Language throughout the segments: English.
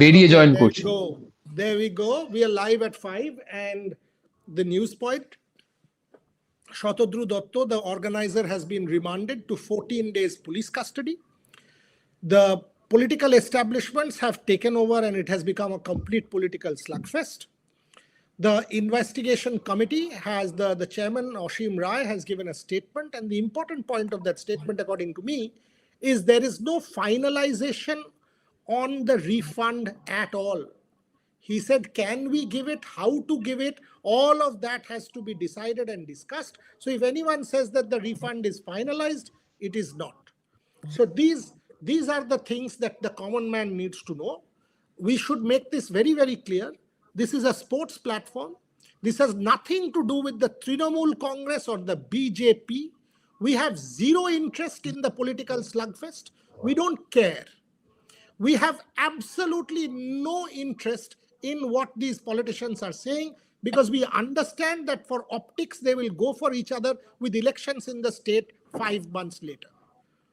বেরিয়ে জয়েন করছে। There we go. We are live at 5 and the news point. Shatadru Datta, the organizer, has been remanded to 14 days police custody. The political establishments have taken over and it has become a complete political slugfest. The investigation committee has, the chairman, Ashim Rai, has given a statement, and the important point of that statement, according to me, is there is no finalization on the refund at all. He said, can we give it? How to give it? All of that has to be decided and discussed. So if anyone says that the refund is finalized, it is not. So these are the things that the common man needs to know. We should make this very, very clear. This is a sports platform. This has nothing to do with the Trinamool Congress or the BJP. We have zero interest in the political slugfest. We don't care. We have absolutely no interest in what these politicians are saying, because we understand that for optics, they will go for each other with elections in the state 5 months later.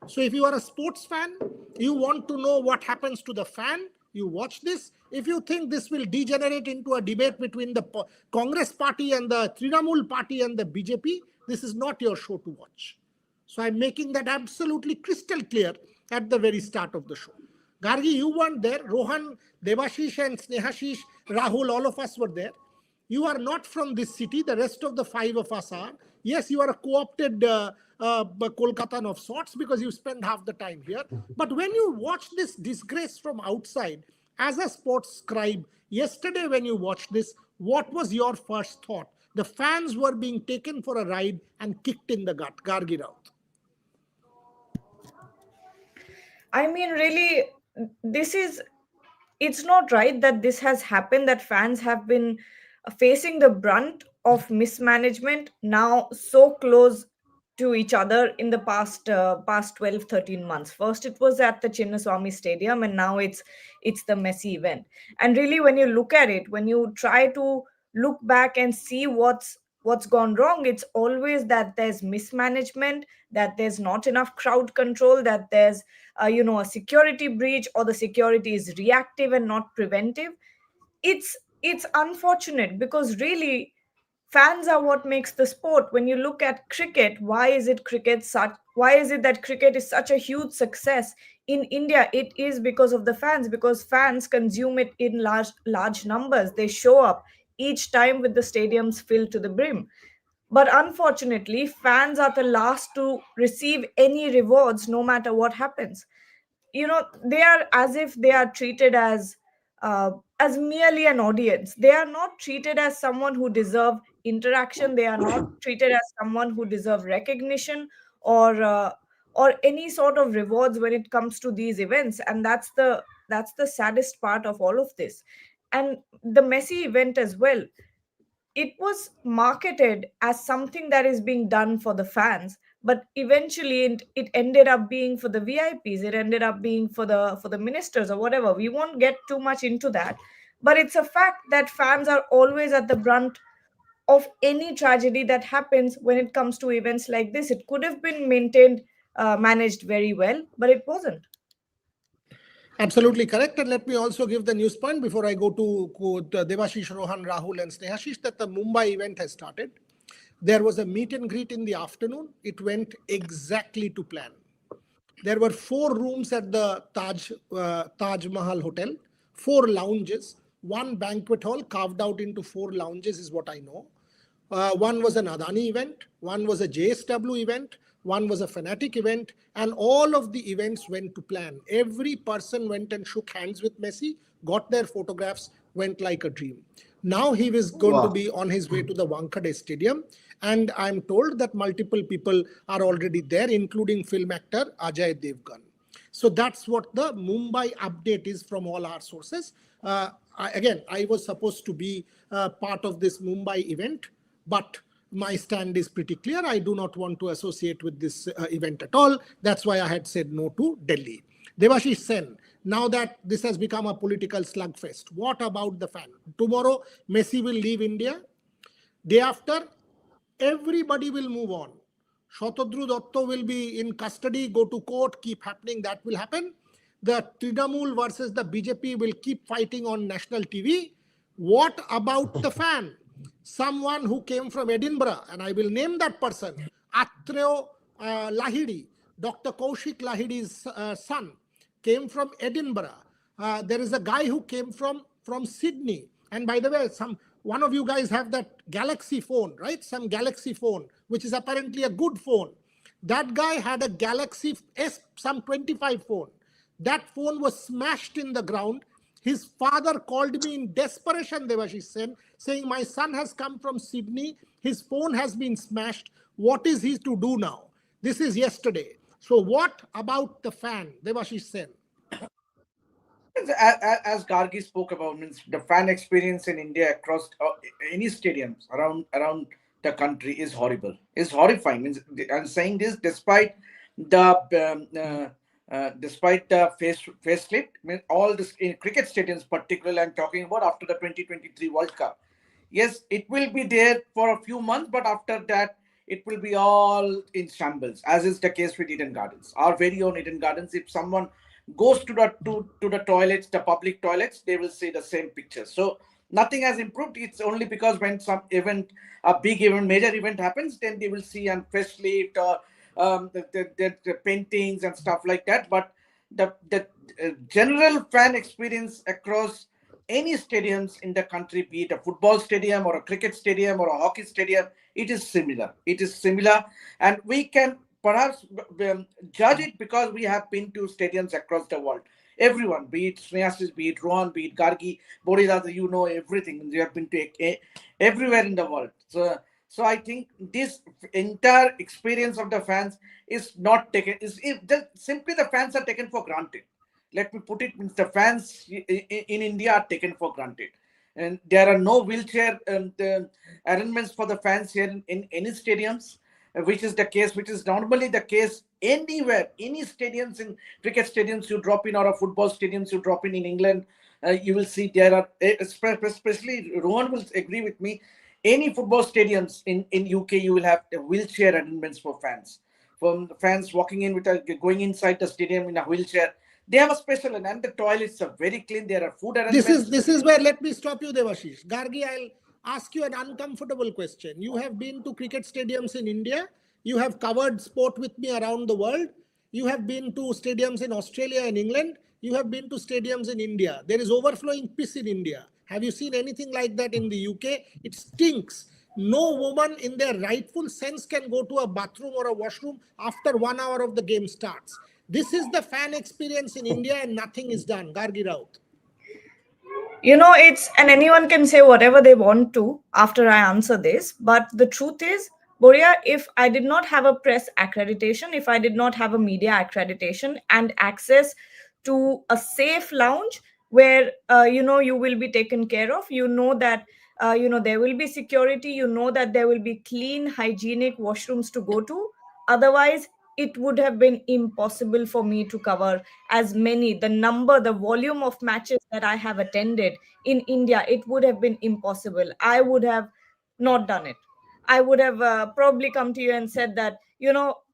So if you are a sports fan, you want to know what happens to the fan, you watch this. If you think this will degenerate into a debate between the Congress party and the Trinamool party and the BJP, this is not your show to watch. So I'm making that absolutely crystal clear at the very start of the show. Gargi, you weren't there. Rohan, Devashish and Snehashish, Rahul, all of us were there. You are not from this city. The rest of the 5 of us are. Yes, you are a co-opted Kolkatan of sorts because you spend half the time here. But when you watch this disgrace from outside, as a sports scribe, yesterday when you watched this, what was your first thought? The fans were being taken for a ride and kicked in the gut. Gargi Raut. I mean, really, it's not right that this has happened, that fans have been facing the brunt of mismanagement now so close to each other in the past 12-13 months. First it was at the Chinnaswamy Stadium, and now it's the Messi event. And really, when you look at it, when you try to look back and see what's gone wrong, it's always that there's mismanagement, that there's not enough crowd control, that there's a security breach, or the security is reactive and not preventive. It's unfortunate, because really fans are what makes the sport. When you look at cricket, why is it that cricket is such a huge success in India? It is because of the fans, because fans consume it in large numbers. They show up each time with the stadiums filled to the brim. But unfortunately, fans are the last to receive any rewards, no matter what happens. They are as if they are treated as merely an audience. They are not treated as someone who deserve interaction. They are not treated as someone who deserve recognition or any sort of rewards when it comes to these events. And that's the saddest part of all of this. And the Messi event as well, it was marketed as something that is being done for the fans, but eventually it ended up being for the VIPs. It ended up being for the ministers or whatever. We won't get too much into that, but it's a fact that fans are always at the brunt of any tragedy that happens when it comes to events like this. It could have been managed very well, but it wasn't. Absolutely correct. And let me also give the news point before I go to Devashish, Rohan, Rahul and Snehashish, that the Mumbai event has started. There was a meet and greet in the afternoon. It went exactly to plan. There were 4 rooms at the Taj Mahal Hotel, 4 lounges, 1 banquet hall carved out into 4 lounges is what I know. One was an Adani event, one was a JSW event, one was a Fanatic event, and all of the events went to plan. Every person went and shook hands with Messi, got their photographs, went like a dream. Now he was going to be on his way to the Wankhede Stadium, and I'm told that multiple people are already there, including film actor Ajay Devgan. So that's what the Mumbai update is from all our sources. I was supposed to be part of this Mumbai event, but my stand is pretty clear. I do not want to associate with this event at all. That's why I had said no to Delhi. Devashish Sen, now that this has become a political slugfest, what about the fan? Tomorrow, Messi will leave India. Day after, everybody will move on. Shatadru Datta will be in custody, go to court, keep happening. That will happen. the Trinamool versus the BJP will keep fighting on national TV. What about the fan? Someone who came from Edinburgh, and I will name that person, Atreo Lahiri, Dr. Kaushik Lahiri's son, came from Edinburgh. There is a guy who came from Sydney. And by the way, one of you guys have that Galaxy phone, right? Some Galaxy phone, which is apparently a good phone. That guy had a Galaxy S, some 25 phone. That phone was smashed in the ground. His father called me in desperation, Devashish Sen, saying, my son has come from Sydney. His phone has been smashed. What is he to do now? This is yesterday. So what about the fan, Devashish Sen? As Gargi spoke about, means the fan experience in India across any stadiums around the country is horrible. It's horrifying. Means I'm saying this despite the facelift. I mean, all this in cricket stadiums, particularly, I'm talking about after the 2023 World Cup. Yes, it will be there for a few months, but after that, it will be all in shambles, as is the case with Eden Gardens, our very own Eden Gardens. If someone goes to the toilets, the public toilets, they will see the same picture. So nothing has improved. It's only because when some event, a big event, major event happens, then they will see and facelift or the paintings and stuff like that. But the general fan experience across any stadiums in the country, be it a football stadium or a cricket stadium or a hockey stadium, it is similar. It is similar, and we can perhaps judge it because we have been to stadiums across the world. Everyone, be it Snehasis, be it Rohan, be it Gargi, Boridada, you know everything. You have been to everywhere in the world. So I think this entire experience of the fans is not taken. Simply the fans are taken for granted. Let me put it, means the fans in India are taken for granted. And there are no wheelchair arrangements for the fans here in any stadiums, which is normally the case anywhere, any stadiums, in cricket stadiums you drop in, or a football stadiums you drop in England, you will see there are, especially Rohan will agree with me, any football stadiums in UK, you will have wheelchair arrangements for fans. From fans walking in going inside the stadium in a wheelchair, they have a special, and the toilets are very clean. There are food arrangements. This is where, let me stop you, Devashish. Gargi, I'll ask you an uncomfortable question. You have been to cricket stadiums in India. You have covered sport with me around the world. You have been to stadiums in Australia and England. You have been to stadiums in India. There is overflowing piss in India. Have you seen anything like that in the UK? It stinks. No woman in their rightful sense can go to a bathroom or a washroom after 1 hour of the game starts. This is the fan experience in India, and nothing is done. Gargi Raut. And anyone can say whatever they want to after I answer this. But the truth is, Boria, if I did not have a press accreditation, if I did not have a media accreditation and access to a safe lounge where, you will be taken care of, that, there will be security, that there will be clean, hygienic washrooms to go to. Otherwise, it would have been impossible for me to cover the volume of matches that I have attended in India. It would have been impossible. I would have not done it. I would have probably come to you and said that,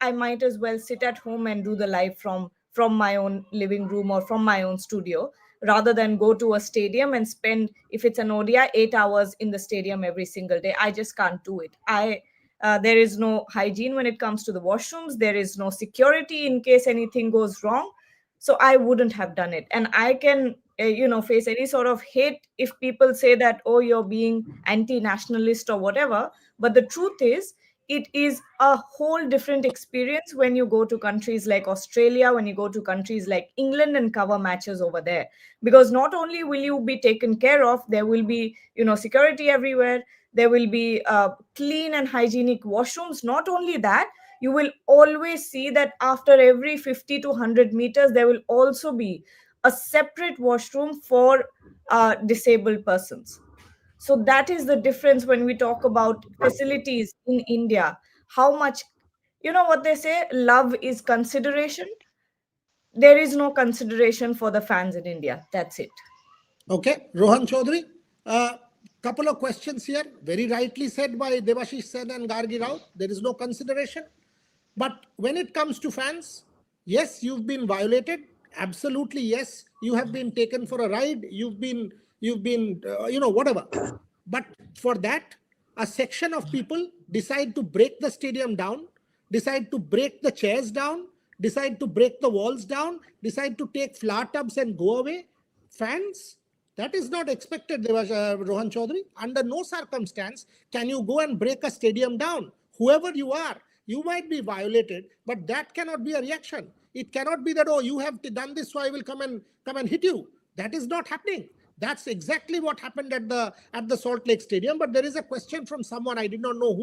I might as well sit at home and do the live from my own living room or from my own studio, rather than go to a stadium and spend, if it's an ODI, 8 hours in the stadium every single day. I just can't do it. There is no hygiene when it comes to the washrooms. There is no security in case anything goes wrong. So I wouldn't have done it. And I can, face any sort of hate if people say that, oh, you're being anti-nationalist or whatever. But the truth is, it is a whole different experience when you go to countries like Australia, when you go to countries like England and cover matches over there. Because not only will you be taken care of, there will be, security everywhere. There will be clean and hygienic washrooms. Not only that, you will always see that after every 50 to 100 meters, there will also be a separate washroom for disabled persons. So that is the difference when we talk about facilities in India. How much, what they say, love is consideration. There is no consideration for the fans in India. That's it. Okay, Rohan Chaudhary. Couple of questions here. Very rightly said by Devashish Sen and Gargi Raut. There is no consideration. But when it comes to fans, yes, you've been violated. Absolutely, yes. You have been taken for a ride. You've been, whatever. But for that, a section of people decide to break the stadium down, decide to break the chairs down, decide to break the walls down, decide to take flower tubs and go away. Fans, that is not expected, Rohan Chaudhary. Under no circumstance can you go and break a stadium down. Whoever you are, you might be violated, but that cannot be a reaction. It cannot be that, oh, you have done this, so I will come and hit you. That is not happening. That's exactly what happened at the Salt Lake Stadium. But there is a question from someone, I did not know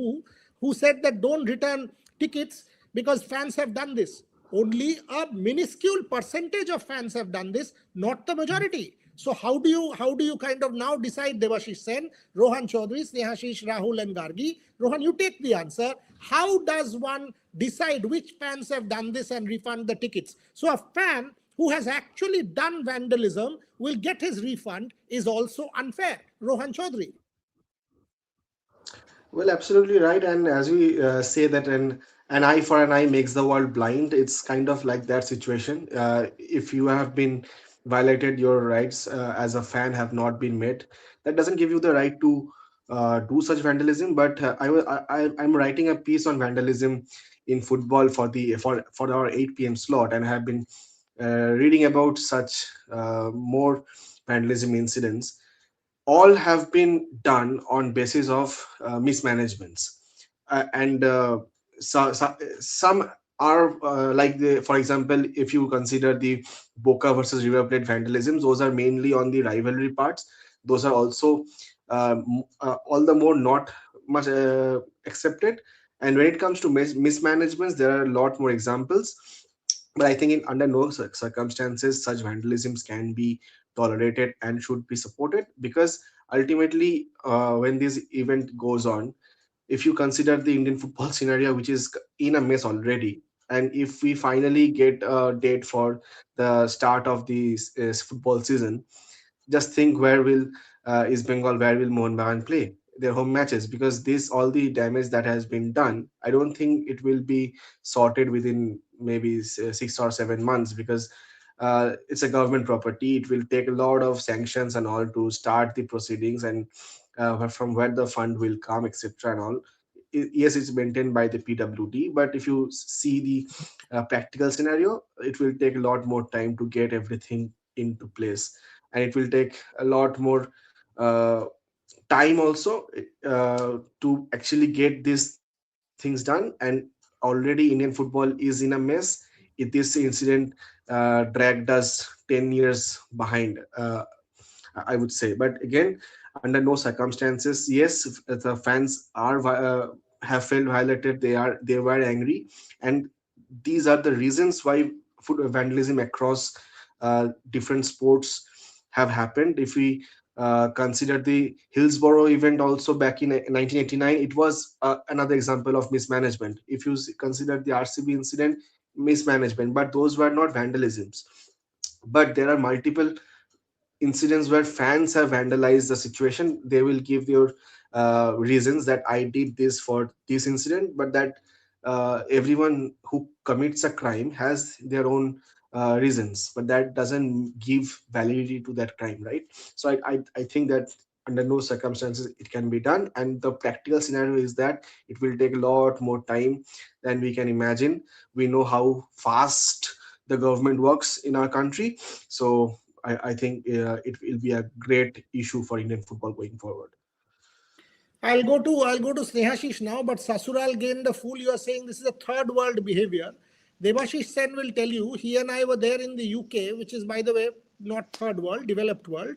who said that don't return tickets because fans have done this. Only a minuscule percentage of fans have done this, not the majority. So how do you kind of now decide, Devashish Sen, Rohan Chaudhary, Snehashish, Rahul, and Gargi? Rohan, you take the answer. How does one decide which fans have done this and refund the tickets? So a fan who has actually done vandalism will get his refund is also unfair. Rohan Chaudhary. Well, absolutely right. And as we say that an eye for an eye makes the world blind, it's kind of like that situation. If you have been violated, your rights as a fan have not been met, that doesn't give you the right to do such vandalism. But I'm writing a piece on vandalism in football for our 8 p.m. slot, and have been reading about such more vandalism incidents. All have been done on basis of mismanagements, and some are like the, for example, if you consider the Boca versus River Plate vandalisms, those are mainly on the rivalry parts. Those are also all the more not much accepted. And when it comes to mismanagements, there are a lot more examples, but I think in under no circumstances such vandalisms can be tolerated and should be supported, because ultimately when this event goes on, if you consider the Indian football scenario, which is in a mess already, and if we finally get a date for the start of the football season, just think where will East Bengal, where will Mohun Bagan play their home matches? Because this all the damage that has been done, I don't think it will be sorted within maybe 6 or 7 months, because it's a government property. It will take a lot of sanctions and all to start the proceedings, and from where the fund will come, etc. and all. Yes, it's maintained by the PWD, but if you see the practical scenario, it will take a lot more time to get everything into place, and it will take a lot more uh, time also to actually get these things done. And already Indian football is in a mess. If this incident dragged us 10 years behind, I would say. But again, under no circumstances, yes, if the fans are have felt violated. They were angry, and these are the reasons why food vandalism across different sports have happened. If we consider the Hillsborough event also back in 1989, it was another example of mismanagement. If you consider the RCB incident, mismanagement, but those were not vandalisms. But there are multiple incidents where fans have vandalized the situation. They will give their reasons that I did this for this incident, but that everyone who commits a crime has their own reasons, but that doesn't give validity to that crime, right? So I think that under no circumstances it can be done, and the practical scenario is that it will take a lot more time than we can imagine. We know how fast the government works in our country, so I think it will be a great issue for Indian football going forward. I'll go to Snehashish now, but Sasural gained the fool. You are saying this is a third world behavior. Devashish Sen will tell you he and I were there in the UK, which is, by the way, not third world, developed world.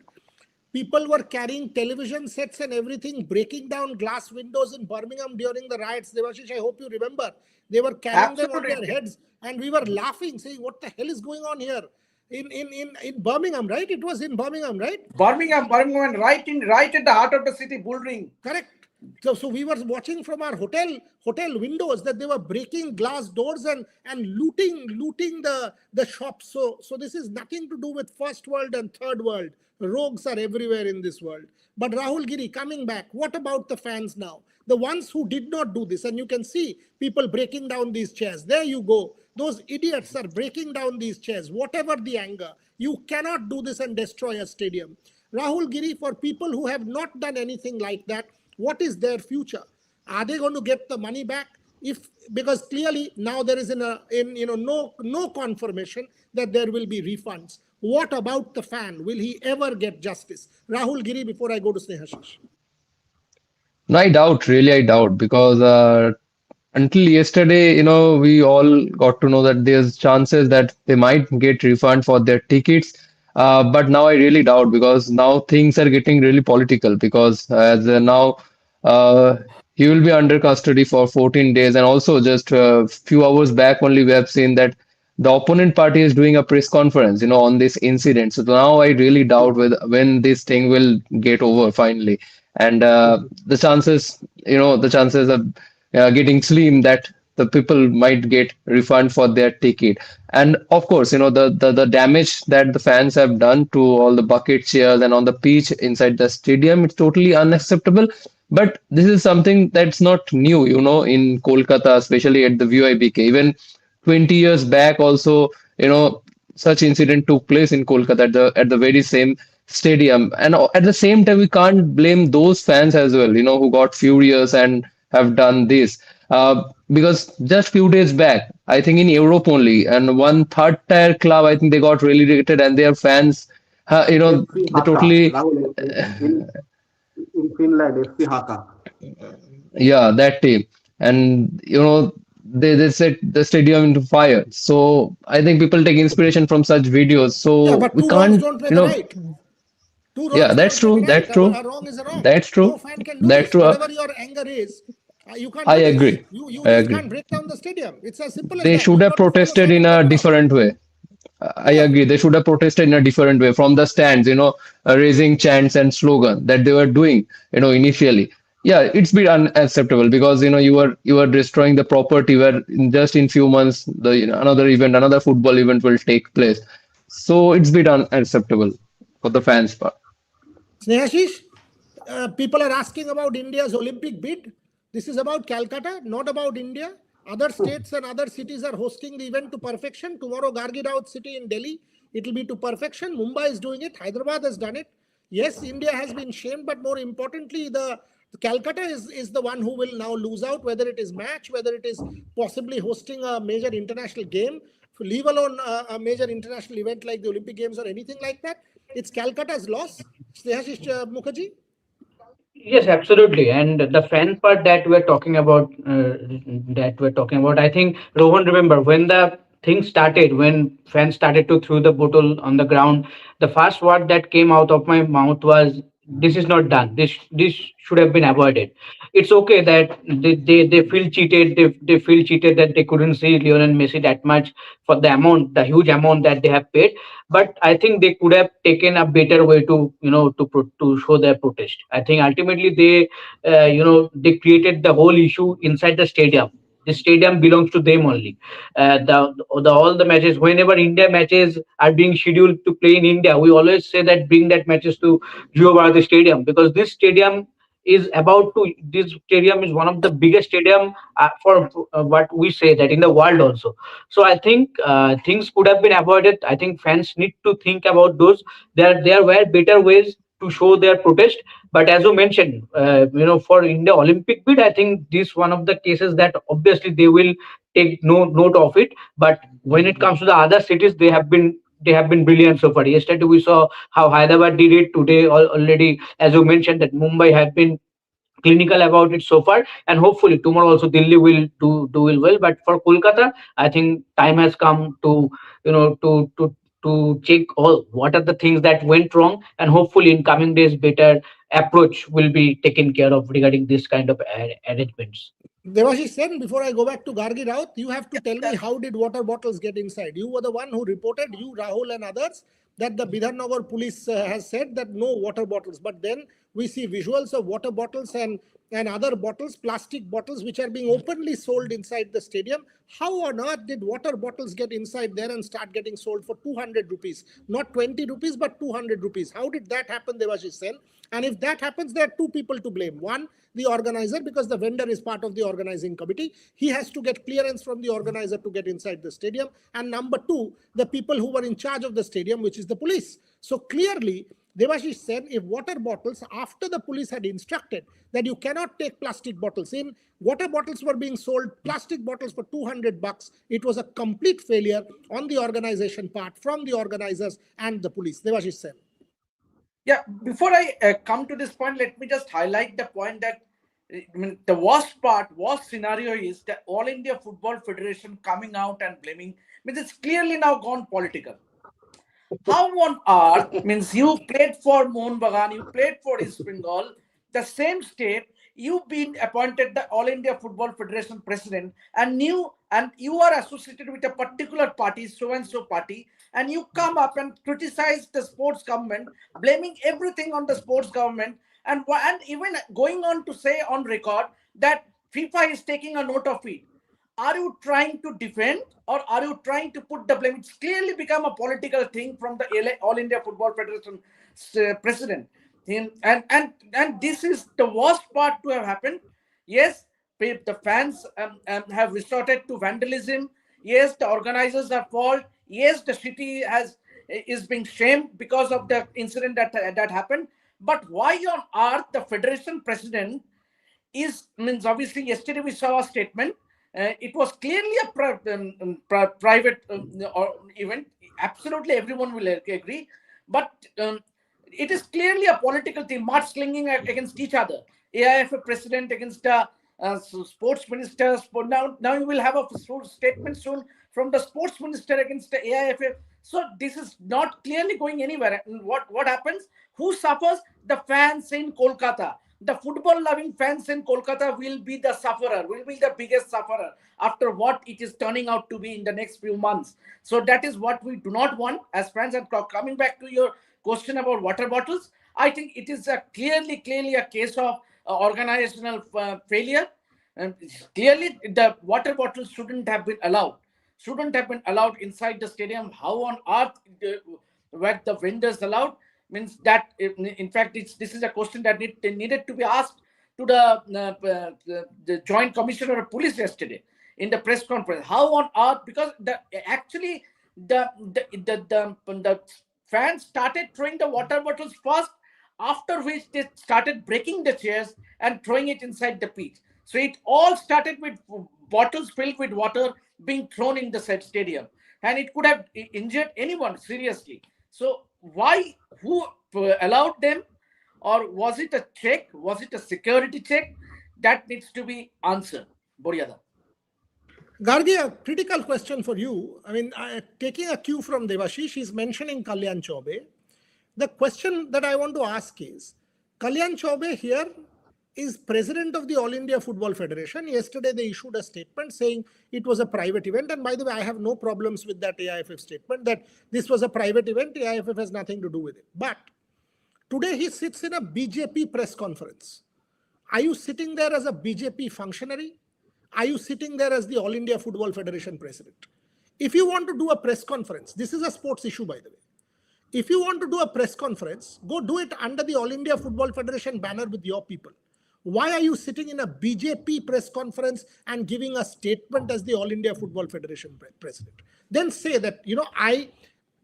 People were carrying television sets and everything, breaking down glass windows in Birmingham during the riots. Devashish, I hope you remember. They were carrying them on their Absolutely. heads, and we were laughing, saying, "What the hell is going on here?" In Birmingham, right? It was in Birmingham, right? Birmingham, and right at the heart of the city, Bull Ring. Correct. So we were watching from our hotel windows that they were breaking glass doors and looting the shops. So this is nothing to do with first world and third world. Rogues are everywhere in this world. But Rahul Giri, coming back, what about the fans now? The ones who did not do this, and you can see people breaking down these chairs. There you go. Those idiots are breaking down these chairs, whatever the anger. You cannot do this and destroy a stadium. Rahul Giri, for people who have not done anything like that, what is their future? Are they going to get the money back? If because clearly now there is no confirmation that there will be refunds. What about the fan? Will he ever get justice? Rahul Giri, before I go to Snehashish. No, I doubt, really, I doubt, because until yesterday, we all got to know that there's chances that they might get refund for their tickets. But now I really doubt, because now things are getting really political, because as now uh, he will be under custody for 14 days. And also just a few hours back only we have seen that the opponent party is doing a press conference, on this incident. So now I really doubt when this thing will get over finally. And the chances of getting slim that the people might get refund for their ticket. And of course, the damage that the fans have done to all the bucket chairs and on the pitch inside the stadium, it's totally unacceptable. But this is something that's not new, in Kolkata, especially at the VIBK. Even 20 years back also, such incident took place in Kolkata at the very same stadium. And at the same time, we can't blame those fans as well, who got furious and have done this. Because just few days back, I think in Europe only, and one third tier club, I think they got relegated, and their fans, FC they Haka, totally, Rahul, in Finland, FC Haka. yeah, that team. And, they set the stadium into fire. So I think people take inspiration from such videos. Yeah, So but we two wrongs can't, don't make a right. Two yeah, wrongs that's cannot make a true. right. That's true. A wrong is a wrong. That's No true. fan can do That's this. true. Whatever your anger is, you can't I do this. agree. You I just agree. can't break down the stadium. It's as simple as They that. should You've have got to follow protested certain in a decorum. different way. I Yeah. agree. They should have protested in a different way from the stands, raising chants and slogan that they were doing, initially. Yeah, it's been unacceptable because you are destroying the property where just in few months another football event will take place. So it's been unacceptable for the fans part. Snehashish, people are asking about India's Olympic bid. This is about Calcutta, not about India. Other states and other cities are hosting the event to perfection. Tomorrow, Gargi Raut city in Delhi, it will be to perfection. Mumbai is doing it. Hyderabad has done it. Yes, India has been shamed, but more importantly, the Calcutta is the one who will now lose out, whether it is match, whether it is possibly hosting a major international game, leave alone a major international event like the Olympic Games or anything like that. It's Calcutta's loss. Snehashish Mukherjee? Yes, absolutely. And the fan part that we're talking about, I think Rohan, remember when the thing started, when fans started to throw the bottle on the ground, the first word that came out of my mouth was, "This is not done. This should have been avoided." It's okay that they feel cheated. They feel cheated that they couldn't see Lionel Messi that much for the huge amount that they have paid. But I think they could have taken a better way to to show their protest. I think ultimately they created the whole issue inside the stadium. The stadium belongs to them only. The all the matches, whenever India matches are being scheduled to play in India, we always say that bring that matches to Jio Bharati Stadium, because this stadium is one of the biggest stadium for what we say that in the world also. So I think things could have been avoided. I think fans need to think about those. There were better ways to show their protest. But as you mentioned, for India Olympic bid, I think this one of the cases that obviously they will take no note of it. But when it comes to the other cities, they have been brilliant so far. Yesterday we saw how Hyderabad did it. Today already, as you mentioned, that Mumbai have been clinical about it so far, and hopefully tomorrow also Delhi will do it well. But for Kolkata, I think time has come to you know to check all what are the things that went wrong, and hopefully in coming days better approach will be taken care of regarding this kind of arrangements. Devashish Sen, before I go back to Gargi Raut, you have to tell me how did water bottles get inside? You were the one who reported, you, Rahul, and others, that the Bidhannagar police has said that no water bottles. But then we see visuals of water bottles and other bottles, plastic bottles, which are being openly sold inside the stadium. How on earth did water bottles get inside there and start getting sold for 200 rupees? Not 20 rupees, but 200 rupees. How did that happen, Devashish Sen? And if that happens, there are two people to blame. One, the organizer, because the vendor is part of the organizing committee. He has to get clearance from the organizer to get inside the stadium. And number two, the people who were in charge of the stadium, which is the police. So clearly, Devashish said if water bottles, after the police had instructed that you cannot take plastic bottles in, water bottles were being sold, plastic bottles for 200 bucks. It was a complete failure on the organization part from the organizers and the police. Devashish said. Yeah, before I come to this point, let me just highlight the point that the worst scenario is the All India Football Federation coming out and blaming. Means it's clearly now gone political. How on earth means you played for Mohun Bagan, you played for East Bengal, the same state, you've been appointed the All India Football Federation president, and you are associated with a particular party, so and so party, and you come up and criticize the sports government, blaming everything on the sports government, and even going on to say on record that FIFA is taking a note of it. Are you trying to defend or are you trying to put the blame? It's clearly become a political thing from the All India Football Federation president. And this is the worst part to have happened. Yes, the fans have resorted to vandalism. Yes, the organizers are fault. Yes, the city is being shamed because of the incident that happened. But why on earth the federation president is means obviously yesterday we saw a statement. It was clearly a private event. Absolutely, everyone will agree. But it is clearly a political thing. Mudslinging against each other. AIFA president against sports minister. Now you will have a statement soon from the sports minister against the AIFA. So this is not clearly going anywhere. And what happens? Who suffers? The fans in Kolkata. The football loving fans in Kolkata will be the sufferer, will be the biggest sufferer after what it is turning out to be in the next few months. So that is what we do not want as fans. And coming back to your question about water bottles, I think it is clearly a case of organizational failure. And clearly the water bottles shouldn't have been allowed inside the stadium. How on earth were the vendors allowed? Means that in fact this is a question that needed to be asked to the joint commissioner of police yesterday in the press conference. How on earth? Because the fans started throwing the water bottles first, after which they started breaking the chairs and throwing it inside the pitch. So it all started with bottles filled with water being thrown in the said stadium, and it could have injured anyone seriously. So why? Who allowed them? Or was it a check? Was it a security check? That needs to be answered. Boryada. Gargi, a critical question for you. I mean, taking a cue from Devashish, he's mentioning Kalyan Chaube. The question that I want to ask is, Kalyan Chaube here is president of the All India Football Federation. Yesterday, they issued a statement saying it was a private event. And by the way, I have no problems with that AIFF statement that this was a private event. AIFF has nothing to do with it. But today, he sits in a BJP press conference. Are you sitting there as a BJP functionary? Are you sitting there as the All India Football Federation president? If you want to do a press conference, this is a sports issue, by the way. If you want to do a press conference, go do it under the All India Football Federation banner with your people. Why are you sitting in a BJP press conference and giving a statement as the All India Football Federation president? Then say that, I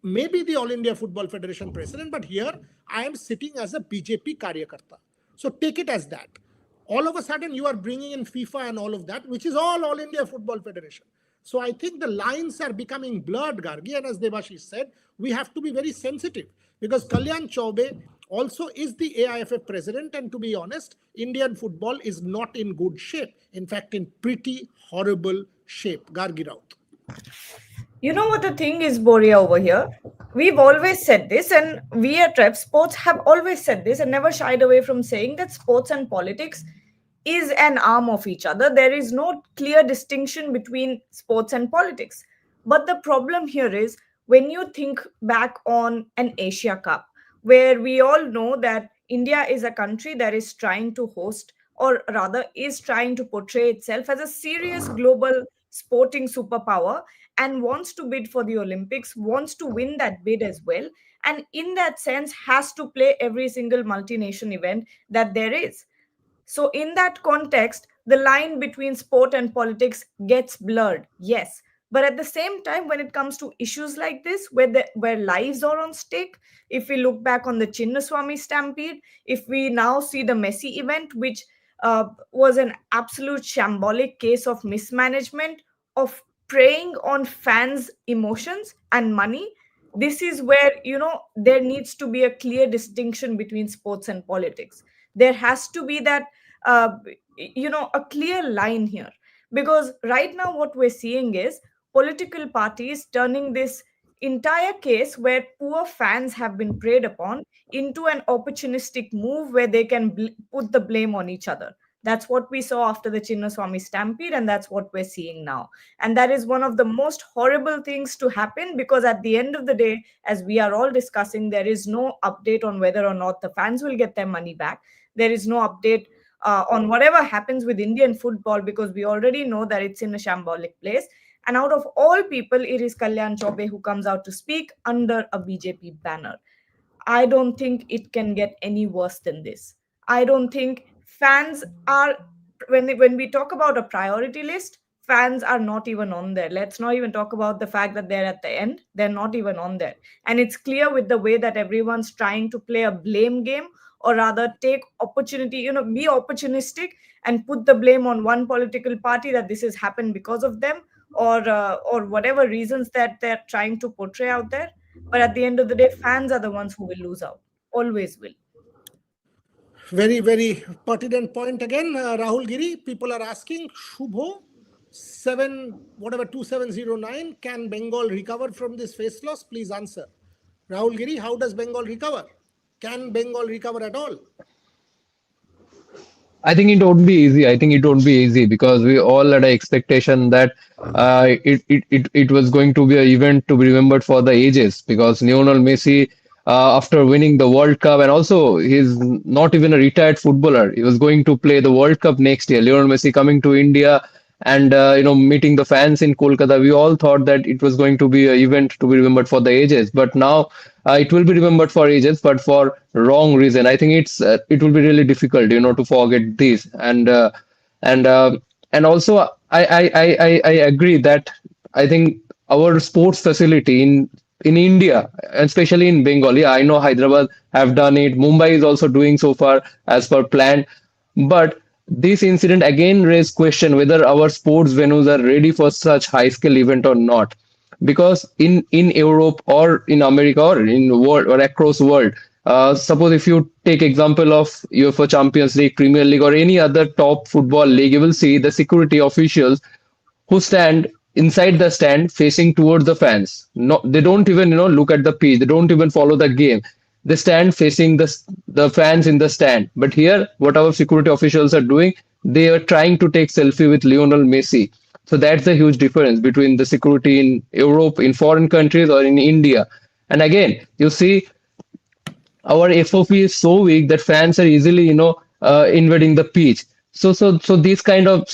may be the All India Football Federation president, but here I am sitting as a BJP Karyakarta. So take it as that. All of a sudden, you are bringing in FIFA and all of that, which is all India Football Federation. So I think the lines are becoming blurred, Gargi. And as Devashish said, we have to be very sensitive because Kalyan Chaube also is the AIFF president. And to be honest, Indian football is not in good shape. In fact, in pretty horrible shape. Gargi Raut. You know what the thing is, Boria, over here? We've always said this, and we at Rep Sports have always said this and never shied away from saying that sports and politics is an arm of each other. There is no clear distinction between sports and politics. But the problem here is when you think back on an Asia Cup, where we all know that India is a country that is trying to host, or rather is trying to portray itself as a serious global sporting superpower and wants to bid for the Olympics, wants to win that bid as well, and in that sense has to play every single multi-nation event that there is. So, in that context, the line between sport and politics gets blurred, yes. But at the same time, when it comes to issues like this, where lives are on stake, if we look back on the Chinnaswamy stampede, if we now see the Messi event, which was an absolute shambolic case of mismanagement, of preying on fans' emotions and money, this is where, there needs to be a clear distinction between sports and politics. There has to be that uh, a clear line here, because right now what we're seeing is political parties turning this entire case where poor fans have been preyed upon into an opportunistic move where they can put the blame on each other. That's what we saw after the Chinnaswamy stampede, and that's what we're seeing now. And that is one of the most horrible things to happen, because at the end of the day, as we are all discussing, there is no update on whether or not the fans will get their money back. There is no update on whatever happens with Indian football, because we already know that it's in a shambolic place. And out of all people, it is Kalyan Chaube who comes out to speak under a BJP banner. I don't think it can get any worse than this. I don't think fans are, when we talk about a priority list, fans are not even on there. Let's not even talk about the fact that they're at the end. They're not even on there. And it's clear with the way that everyone's trying to play a blame game, or rather take opportunity, be opportunistic and put the blame on one political party that this has happened because of them, or whatever reasons that they're trying to portray out there. But at the end of the day, fans are the ones who will lose out. Always will. Very, very pertinent point again. Rahul Giri, people are asking, Shubho, 2709, can Bengal recover from this face loss? Please answer. Rahul Giri, how does Bengal recover? Can Bengal recover at all? I think it won't be easy. I think it won't be easy because we all had an expectation that it was going to be an event to be remembered for the ages because Lionel Messi, after winning the World Cup, and also he's not even a retired footballer. He was going to play the World Cup next year. Lionel Messi coming to India and meeting the fans in Kolkata. We all thought that it was going to be an event to be remembered for the ages, but now it will be remembered for ages, but for wrong reason. I think it will be really difficult, to forget this. And and also I agree that I think our sports facility in India, and especially in Bengal, yeah, I know Hyderabad have done it. Mumbai is also doing so far as per plan. But this incident again raised question whether our sports venues are ready for such high scale event or not. Because in Europe or in America or in the world or across world, suppose if you take example of UEFA Champions League, Premier League, or any other top football league, you will see the security officials who stand inside the stand facing towards the fans. No, they don't even look at the pitch. They don't even follow the game. They stand facing the fans in the stand. But here, what our security officials are doing, they are trying to take selfie with Lionel Messi. So that's the huge difference between the security in Europe, in foreign countries, or in India. And again, you see our FOP is so weak that fans are easily, invading the pitch. So these kind of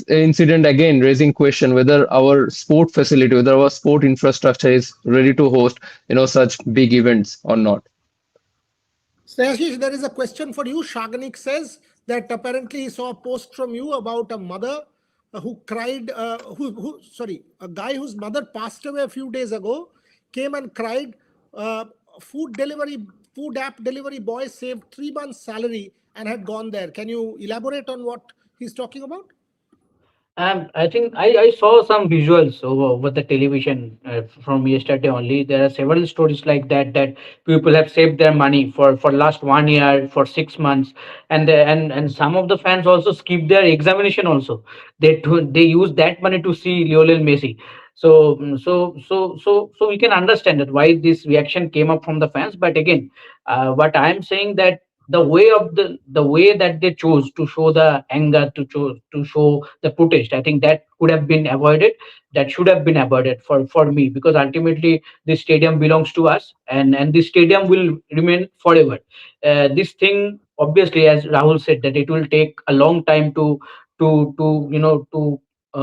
incident again raising question whether our sport facility, whether our sport infrastructure is ready to host, such big events or not. Snehashish, there is a question for you. Shaganik says that apparently he saw a post from you about a mother who cried, a guy whose mother passed away a few days ago, came and cried. Food app delivery boy saved 3 months' salary and had gone there. Can you elaborate on what he's talking about? I think I saw some visuals over the television from yesterday only. There are several stories like that people have saved their money for last 1 year, for 6 months, and some of the fans also skip their examination also. They use that money to see Lionel Messi. So we can understand that why this reaction came up from the fans. But again, what I am saying that the way that they chose to show the anger, to show the protest, I think that could have been avoided. That should have been avoided for me, because ultimately this stadium belongs to us, and this stadium will remain forever. This thing, obviously, as Rahul said, that it will take a long time to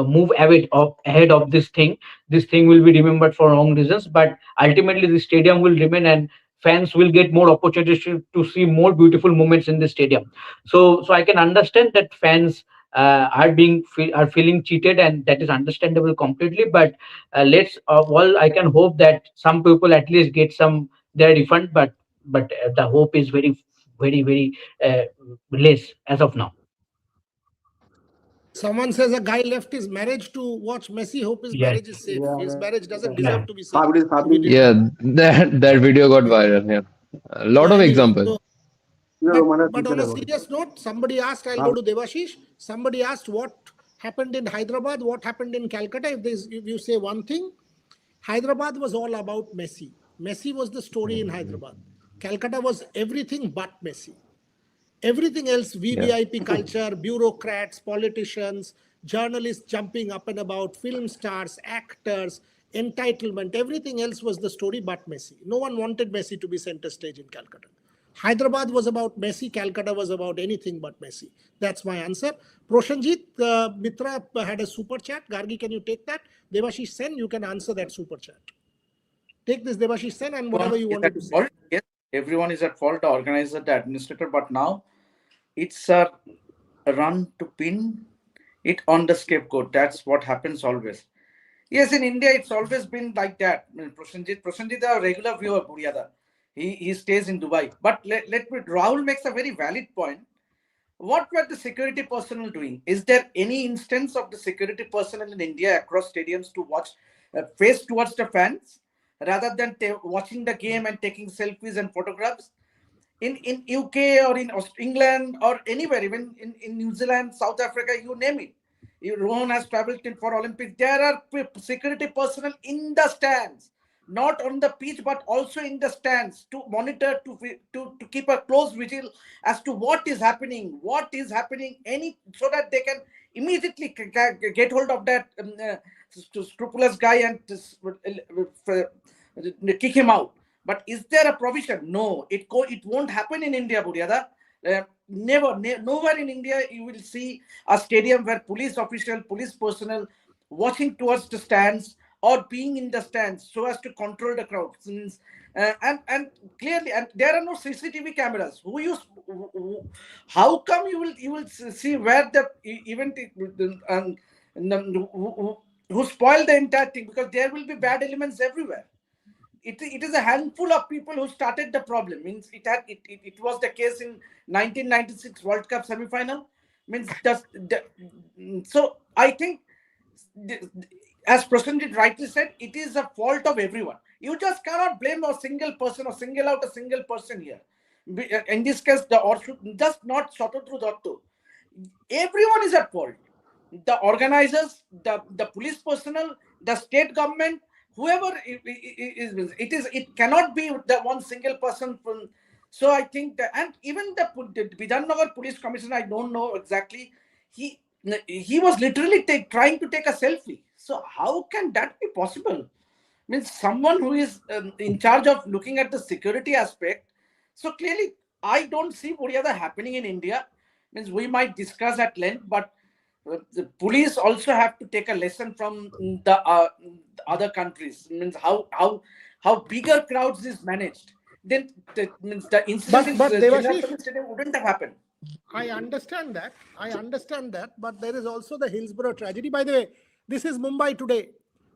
move ahead of this thing. This thing will be remembered for wrong reasons, but ultimately the stadium will remain, and fans will get more opportunities to see more beautiful moments in the stadium. So I can understand that fans are feeling cheated, and that is understandable completely. But let's well, I can hope that some people at least get some their refund, but the hope is very uh, less as of now. Someone says a guy left his marriage to watch Messi. Hope his Yes. marriage is safe. His marriage doesn't Yeah. deserve to be safe, Fabri, to be Fabri, Yeah, destroyed. that video got viral. Yeah, a lot Yeah. of Anyway, examples. so Romana but on teacher a about. serious note, somebody asked. I'll go Fab- to Devashish. Somebody asked what happened in Hyderabad, what happened in Calcutta. If you say one thing, Hyderabad was all about Messi. Messi was the story in Hyderabad. Calcutta was everything but Messi. Everything else, Yeah, VVIP culture, bureaucrats, politicians, journalists jumping up and about, film stars, actors, entitlement, everything else was the story but Messi. No one wanted Messi to be center stage in Calcutta. Hyderabad was about Messi, Calcutta was about anything but Messi. That's my answer. Proshanjit Mitra had a super chat. Gargi, can you take that? Devashish Sen, you can answer that super chat. Take this, Devashish Sen, and Everyone whatever you is at wanted to say. fault. Yes, everyone is at fault. The organizer, the administrator. But now it's a run to pin it on the scapegoat. That's what happens always. Yes, in India, it's always been like that. I mean, Prosenjit, a regular viewer, Buryada. He stays in Dubai. But let me, Rahul makes a very valid point. What were the security personnel doing? Is there any instance of the security personnel in India across stadiums to watch, face towards the fans, rather than watching the game and taking selfies and photographs? In UK or in England or anywhere, even in New Zealand, South Africa, you name it. Rohan has traveled in for Olympics. There are security personnel in the stands, not on the pitch, but also in the stands to monitor, to keep a close vigil as to what is happening, any so that they can immediately get hold of that scrupulous guy and kick him out. But is there a provision? No, it won't happen in India, Buryada. Nowhere in India you will see a stadium where police official, police personnel watching towards the stands or being in the stands so as to control the crowd. Since and clearly, and there are no CCTV cameras. How come you will see where the event who spoiled the entire thing? Because there will be bad elements everywhere. It is a handful of people who started the problem. Means it was the case in 1996 World Cup semi-final. Means so I think as Prasenjit rightly said, it is a fault of everyone. You just cannot blame a single person or single out a single person here. In this case, or just not Sototru Dotto. Everyone is at fault. The organizers, the police personnel, the state government, whoever it cannot be the one single person from. So I think that, and even the Bidhannagar police commissioner, I don't know exactly, he he was literally trying to take a selfie. So how can that be possible? Means someone who is in charge of looking at the security aspect. So clearly, I don't see Buryada happening in India. Means we might discuss at length, but the police also have to take a lesson from the other countries. Means how bigger crowds is managed. Then means the incident in But Devashish, Chennai Stadium wouldn't have happened. I understand that. I understand that. But there is also the Hillsborough tragedy. By the way, this is Mumbai today.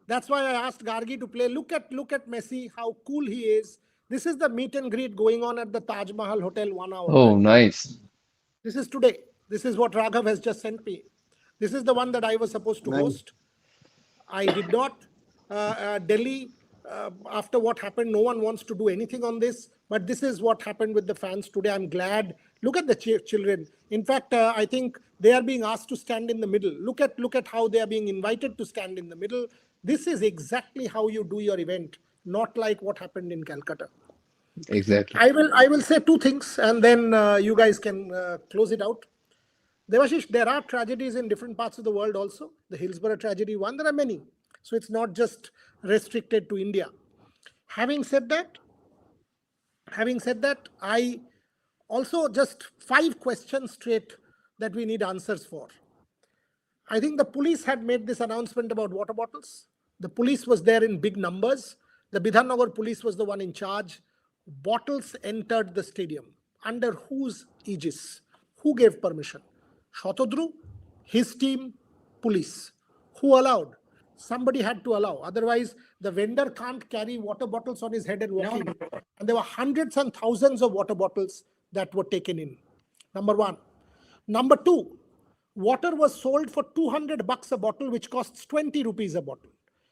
That's why I asked Gargi to play. Look at Messi, how cool he is. This is the meet and greet going on at the Taj Mahal Hotel 1 hour oh, back. nice. This is today. This is what Raghav has just sent me. This is the one that I was supposed to Nice. host. I did not. Delhi, after what happened, no one wants to do anything on this. But this is what happened with the fans today. I'm glad. Look at the children. In fact, I think they are being asked to stand in the middle. Look at how they are being invited to stand in the middle. This is exactly how you do your event, not like what happened in Calcutta. Exactly. I will say two things, and then you guys can close it out. Devashish, there are tragedies in different parts of the world also. The Hillsborough tragedy, one, there are many. So it's not just restricted to India. Having said that, I also just 5 questions straight that we need answers for. I think the police had made this announcement about water bottles. The police was there in big numbers. The Bidhannagar police was the one in charge. Bottles entered the stadium. Under whose aegis? Who gave permission? Shatadru, his team, police. Who allowed? Somebody had to allow. Otherwise, the vendor can't carry water bottles on his head and walk in. And there were hundreds and thousands of water bottles that were taken in. Number one. Number two, water was sold for 200 bucks a bottle, which costs 20 rupees a bottle.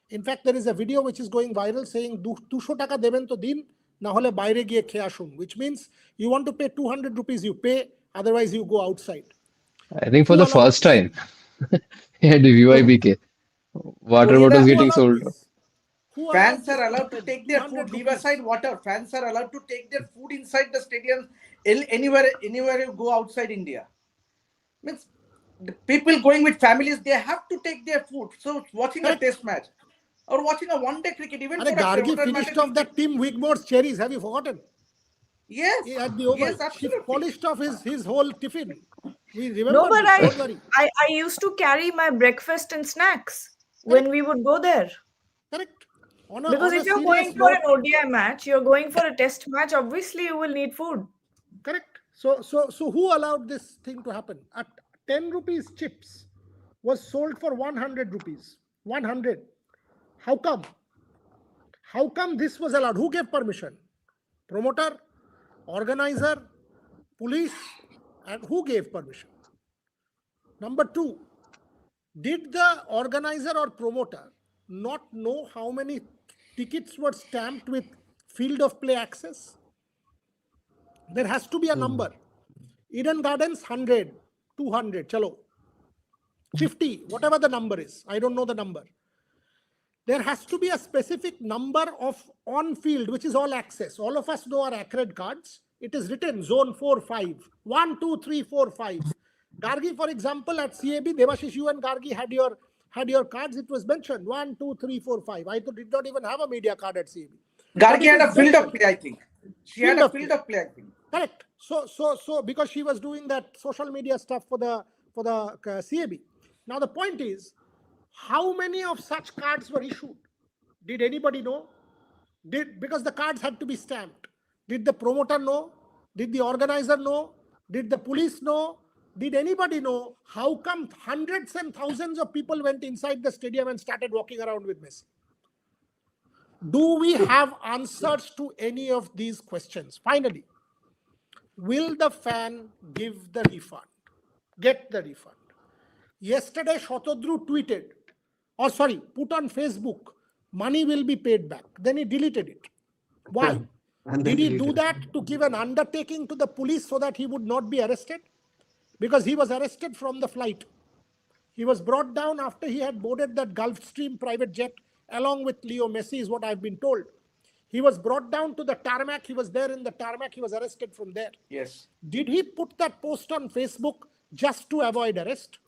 In fact, there is a video which is going viral saying, 200 টাকা দেবেন তো দিন, না হলে বাইরে গিয়ে খেয়ে আসুন, which means you want to pay 200 rupees, you pay, otherwise you go outside. I think for Who the allowed first this? time at the VYBK, water Who bottles Who getting allowed sold. this? Who allowed Fans this are allowed to at take their 200 food. Leave rupees? aside water. Fans are allowed to take their food inside the stadium. Anywhere you go outside India. Means the people going with families, they have to take their food. So watching a test match or watching a one-day cricket, even And for a Gargi promoter finished match, off that Tim Wigmore's cherries. Have you forgotten? yes, At the Oval, yes, he absolutely. polished off his whole tiffin. We No, remember but this. Don't worry. I used to carry my breakfast and snacks when we would go there. Correct. Because if you're going for an ODI match, you're going for a test match, obviously you will need food. Correct. So who allowed this thing to happen? At 10 rupees chips was sold for 100 rupees. 100. How come? How come this was allowed? Who gave permission? Promoter, organizer, police, and who gave permission? Number two, did the organizer or promoter not know how many tickets were stamped with field of play access? There has to be a number. Eden Gardens, 100, 200, chalo. 50, whatever the number is. I don't know the number. There has to be a specific number of on-field, which is all access. All of us know our accred cards. It is written zone 4, 5. 1, 2, 3, 4, 5. Gargi, for example, at CAB, Devashish, you and Gargi had your cards. It was mentioned 1, 2, 3, 4, 5. I did not even have a media card at CAB. Gargi had a field of play, I think. She had a field of play, I think. Correct. So because she was doing that social media stuff for the CAB. Now the point is, how many of such cards were issued? Did anybody know? Because the cards had to be stamped. Did the promoter know? Did the organizer know? Did the police know? Did anybody know? How come hundreds and thousands of people went inside the stadium and started walking around with Messi? Do we have answers to any of these questions? Finally, will the fan give the refund? Get the refund? Yesterday, Shatadru tweeted, put on Facebook, money will be paid back. Then he deleted it. Why? Did he do that to give an undertaking to the police so that he would not be arrested? Because he was arrested from the flight. He was brought down after he had boarded that Gulfstream private jet along with Leo Messi, is what I've been told. He was brought down to the tarmac. He was there in the tarmac. He was arrested from there. Yes. Did he put that post on Facebook just to avoid arrest?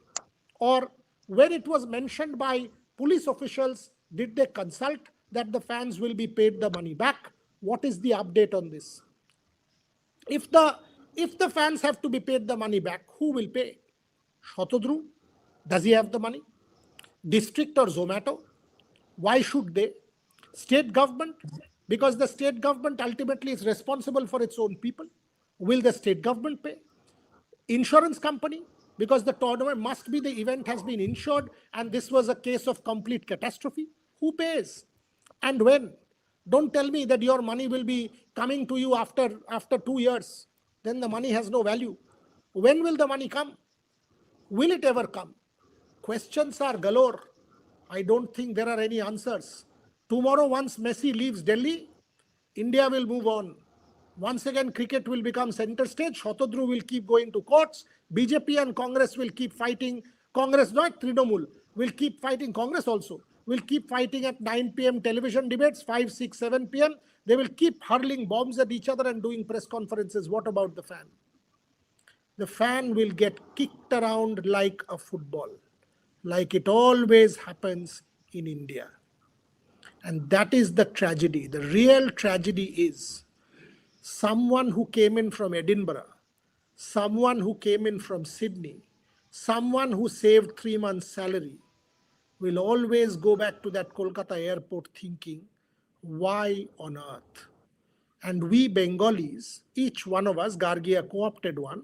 Or when it was mentioned by police officials, did they consult that the fans will be paid the money back? What is the update on this? If the fans have to be paid the money back, who will pay? Shatadru? Does he have the money? District or Zomato? Why should they? State government? Because the state government ultimately is responsible for its own people. Will the state government pay? Insurance company? Because the tournament must be, the event has been insured and this was a case of complete catastrophe. Who pays? And when? Don't tell me that your money will be coming to you after 2 years. Then the money has no value. When will the money come? Will it ever come? Questions are galore. I don't think there are any answers. Tomorrow, once Messi leaves Delhi, India will move on. Once again, cricket will become center stage. Shatadru will keep going to courts. BJP and Congress will keep fighting. Congress, not Trinamool, will keep fighting. Congress also will keep fighting at 9 p.m. television debates, 5, 6, 7 p.m. They will keep hurling bombs at each other and doing press conferences. What about the fan? The fan will get kicked around like a football, like it always happens in India. And that is the tragedy. The real tragedy is someone who came in from Edinburgh, someone who came in from Sydney, Someone who saved 3 months' salary will always go back to that Kolkata airport thinking, why on earth? And we Bengalis, each one of us, Gargia co opted one,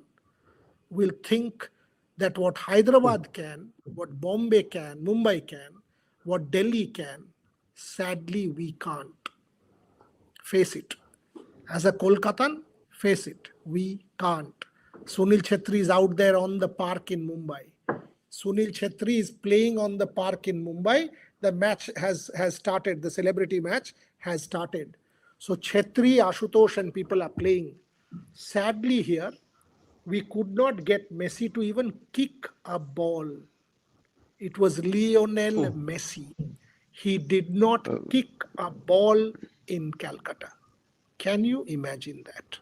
will think that what Hyderabad can, what Bombay can, Mumbai can, what Delhi can, sadly we can't. Face it. As a Kolkatan, face it, we can't. Sunil Chetri is out there on the park in Mumbai. Sunil Chetri is playing on the park in Mumbai. The match has started. The celebrity match has started. So Chetri, Ashutosh, and people are playing. Sadly, here, we could not get Messi to even kick a ball. It was Lionel Oh, Messi. He did not kick a ball in Calcutta. Can you imagine that?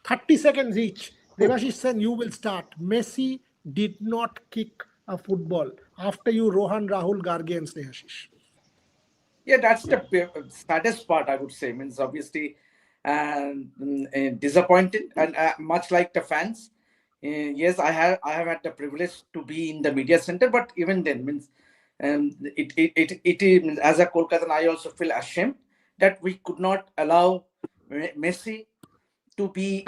30 seconds each. oh. Devashish Sen, you will start. Messi did not kick a football. After you, Rohan, Rahul, Garge, and Snehashish. Yeah, that's the saddest part, I would say. Means obviously, and disappointed, and much like the fans. Yes, I have had the privilege to be in the media center, but even then, means it is, as a Kolkatan, I also feel ashamed that we could not allow Messi to be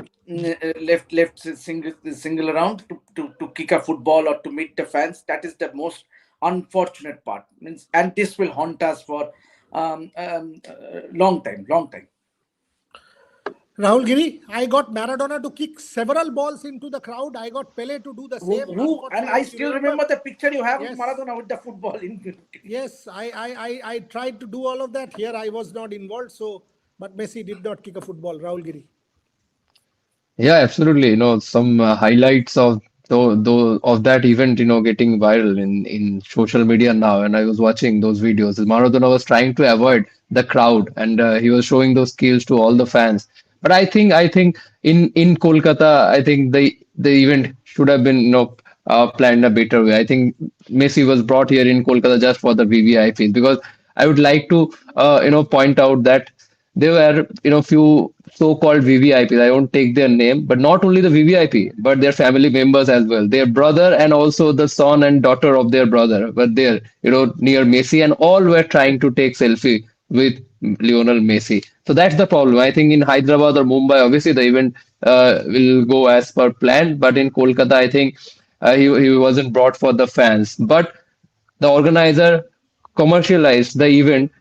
left single around to kick a football or to meet the fans. That is the most unfortunate part. Means, and this will haunt us for long time, long time. Rahul Giri, I got Maradona to kick several balls into the crowd. I got Pele to do the same. And I Unfortunately, you still remember? remember the picture you have with Yes. Maradona with the football in. Yes, I tried to do all of that. Here I was not involved, so but Messi did not kick a football. Rahul Giri. Yeah, absolutely. Some highlights of of that event, getting viral in social media now. And I was watching those videos. Maradona was trying to avoid the crowd, and he was showing those skills to all the fans. But I think in Kolkata, I think the event should have been, planned a better way. I think Messi was brought here in Kolkata just for the VVIPs, because I would like to, point out that there were, few so-called VVIPs. I won't take their name, but not only the VVIP, but their family members as well. Their brother and also the son and daughter of their brother were there, near Messi, and all were trying to take selfie with Lionel Messi. So that's the problem. I think in Hyderabad or Mumbai, obviously the event will go as per plan, but in Kolkata, I think he wasn't brought for the fans. But the organizer commercialized the event,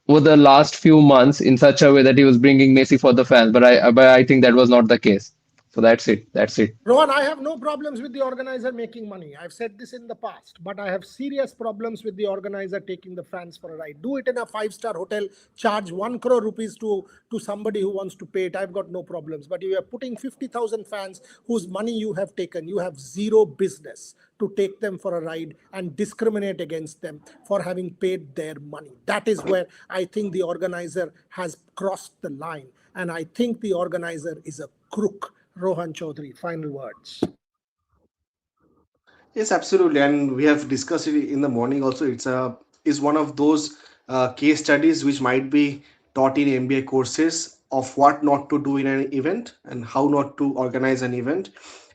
over the last few months in such a way that he was bringing Messi for the fans. But I think that was not the case. So that's it. That's it. Rohan, I have no problems with the organizer making money. I've said this in the past, but I have serious problems with the organizer taking the fans for a ride. Do it in a five-star hotel, charge 1 crore rupees to somebody who wants to pay it. I've got no problems. But you are putting 50,000 fans whose money you have taken. You have zero business to take them for a ride and discriminate against them for having paid their money. That is where I think the organizer has crossed the line. And I think the organizer is a crook. Rohan Chaudhary, final words. Yes, absolutely, and we have discussed it in the morning. Also, it's a is one of those case studies which might be taught in MBA courses of what not to do in an event and how not to organize an event.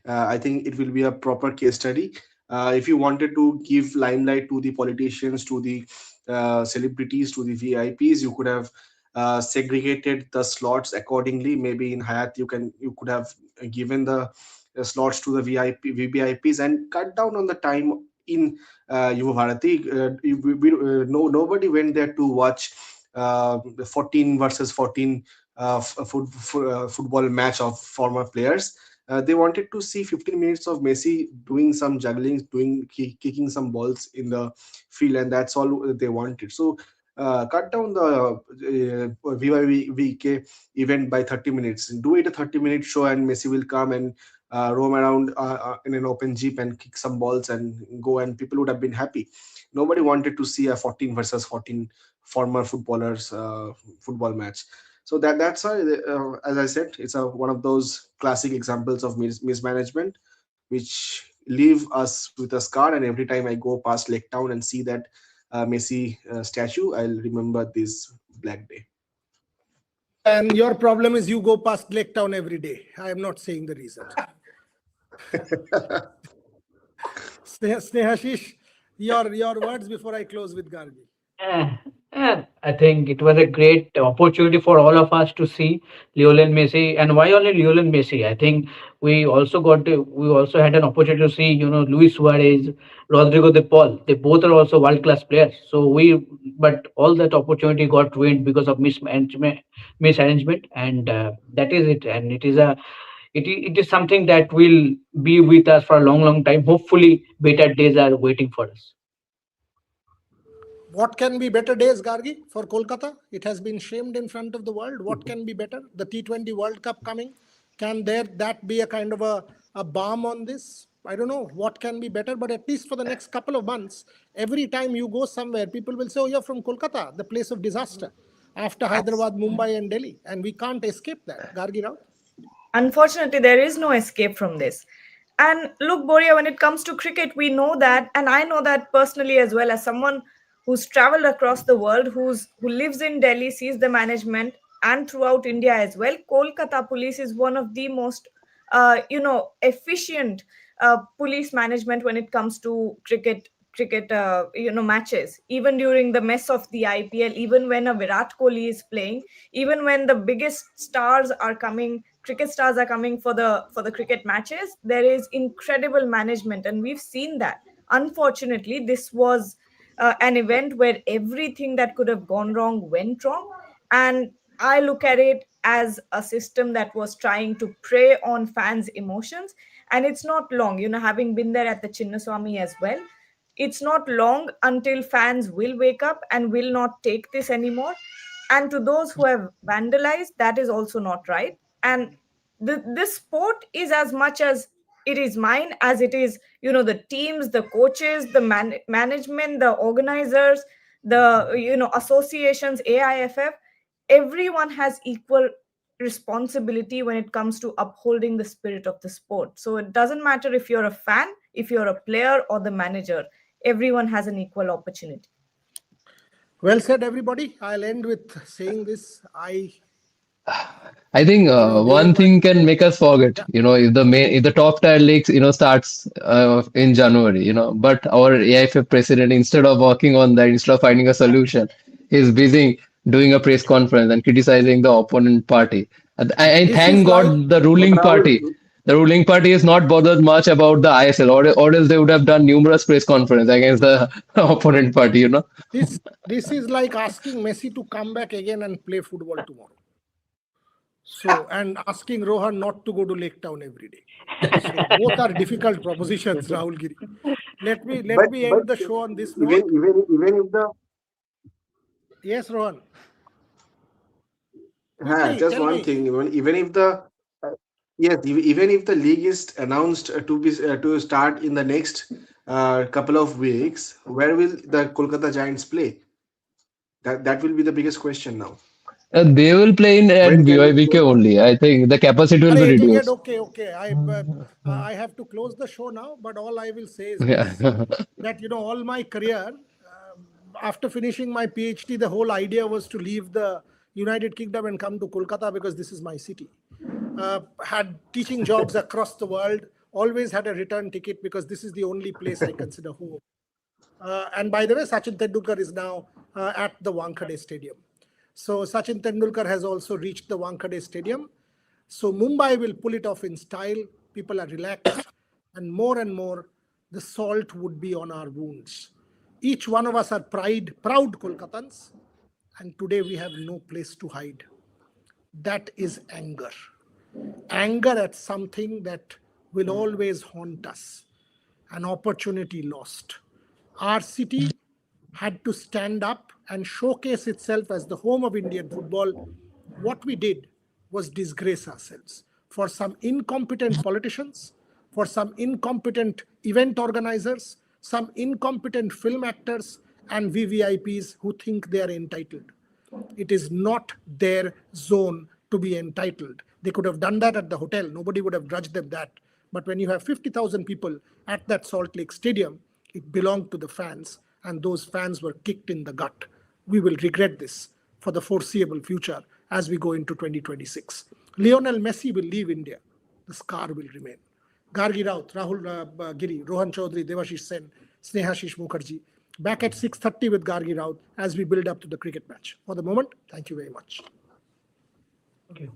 I think it will be a proper case study. If you wanted to give limelight to the politicians, to the celebrities, to the VIPs, you could have segregated the slots accordingly. Maybe in Hayat, you could have given the slots to the VVIPs and cut down on the time in Yuva Bharati. No, nobody went there to watch the 14 versus 14 football match of former players. They wanted to see 15 minutes of Messi doing some juggling, kicking some balls in the field, and that's all they wanted. So cut down the VYVK event by 30 minutes. Do it a 30-minute show, and Messi will come and roam around in an open jeep and kick some balls and go, and people would have been happy. Nobody wanted to see a 14 versus 14 former footballers football match. So that's why, as I said, it's one of those classic examples of mismanagement, which leave us with a scar. And every time I go past Lake Town and see that Messi statue, I'll remember this black day. And your problem is you go past Lake Town every day. I am not saying the reason. Snehashish, your words before I close with Gargi. Eh, I think it was a great opportunity for all of us to see Lionel Messi, and why only Lionel Messi? I think we also had an opportunity to see, Luis Suarez, Rodrigo de Paul. They both are also world class players. But all that opportunity got ruined because of misarrangement, and that is it. And it is something that will be with us for a long, long time. Hopefully, better days are waiting for us. What can be better days, Gargi, for Kolkata? It has been shamed in front of the world. What can be better? The T20 World Cup coming. Can that be a kind of a balm on this? I don't know what can be better, but at least for the next couple of months, every time you go somewhere, people will say, oh, you're from Kolkata, the place of disaster, after Hyderabad, Mumbai, and Delhi. And we can't escape that. Gargi Rao? Unfortunately, there is no escape from this. And look, Boria, when it comes to cricket, we know that, and I know that personally as well, as someone who's traveled across the world, who lives in Delhi, sees the management, and throughout India as well. Kolkata police is one of the most, efficient police management when it comes to cricket matches. Even during the mess of the IPL, even when a Virat Kohli is playing, even when the biggest stars are coming, cricket stars are coming for the cricket matches, there is incredible management, and we've seen that. Unfortunately, this was an event where everything that could have gone wrong went wrong, and I look at it as a system that was trying to prey on fans emotions. And it's not long, having been there at the Chinnaswamy as well, it's not long until fans will wake up and will not take this anymore. And to those who have vandalized, that is also not right. And this sport is as much as it is mine as it is, the teams, the coaches, the management, the organizers, the associations, AIFF. Everyone has equal responsibility when it comes to upholding the spirit of the sport. So it doesn't matter if you're a fan, if you're a player, or the manager. Everyone has an equal opportunity. Well said, everybody. I'll end with saying this. I think During one my thing can make us forget, yeah, if the top tier leagues, starts in January, but our AIFF president, instead of working on that, instead of finding a solution, is busy doing a press conference and criticizing the opponent party. And this is thank like God But Rahul, the ruling party is not bothered much about the ISL, or else they would have done numerous press conferences against the opponent party. this is like asking Messi to come back again and play football tomorrow. So, and asking Rohan not to go to Lake Town every day. So both are difficult propositions, Rahul Giri. Let me but end the show on this even note. even if the Yes, Rohan. Quickly, just tell one me. thing, even if the yes, even if the league is announced to start in the next couple of weeks, where will the Kolkata Giants play? That will be the biggest question now. They will play in at When can they BYBK play? only. I think the capacity will be reduced. Okay. I have to close the show now, but all I will say is Yeah. this: that all my career, after finishing my PhD, the whole idea was to leave the United Kingdom and come to Kolkata because this is my city. Had teaching jobs across the world, always had a return ticket because this is the only place I consider home. And by the way, Sachin Tendulkar is now at the Wankhede Stadium. So Sachin Tendulkar has also reached the Wankhede Stadium. So Mumbai will pull it off in style. People are relaxed. And more, the salt would be on our wounds. Each one of us are proud Kolkatans. And today we have no place to hide. That is anger. Anger at something that will always haunt us. An opportunity lost. Our city had to stand up and showcase itself as the home of Indian football. What we did was disgrace ourselves for some incompetent politicians, for some incompetent event organizers, some incompetent film actors, and VVIPs who think they are entitled. It is not their zone to be entitled. They could have done that at the hotel. Nobody would have grudged them that. But when you have 50,000 people at that Salt Lake Stadium, it belonged to the fans, and those fans were kicked in the gut. We will regret this for the foreseeable future as we go into 2026. Lionel Messi will leave India. The scar will remain. Gargi Raut, Rahul Giri, Rohan Chaudhary, Devashish Sen, Snehashish Mukherjee. Back at 6:30 with Gargi Raut as we build up to the cricket match. For the moment, thank you very much. Thank you.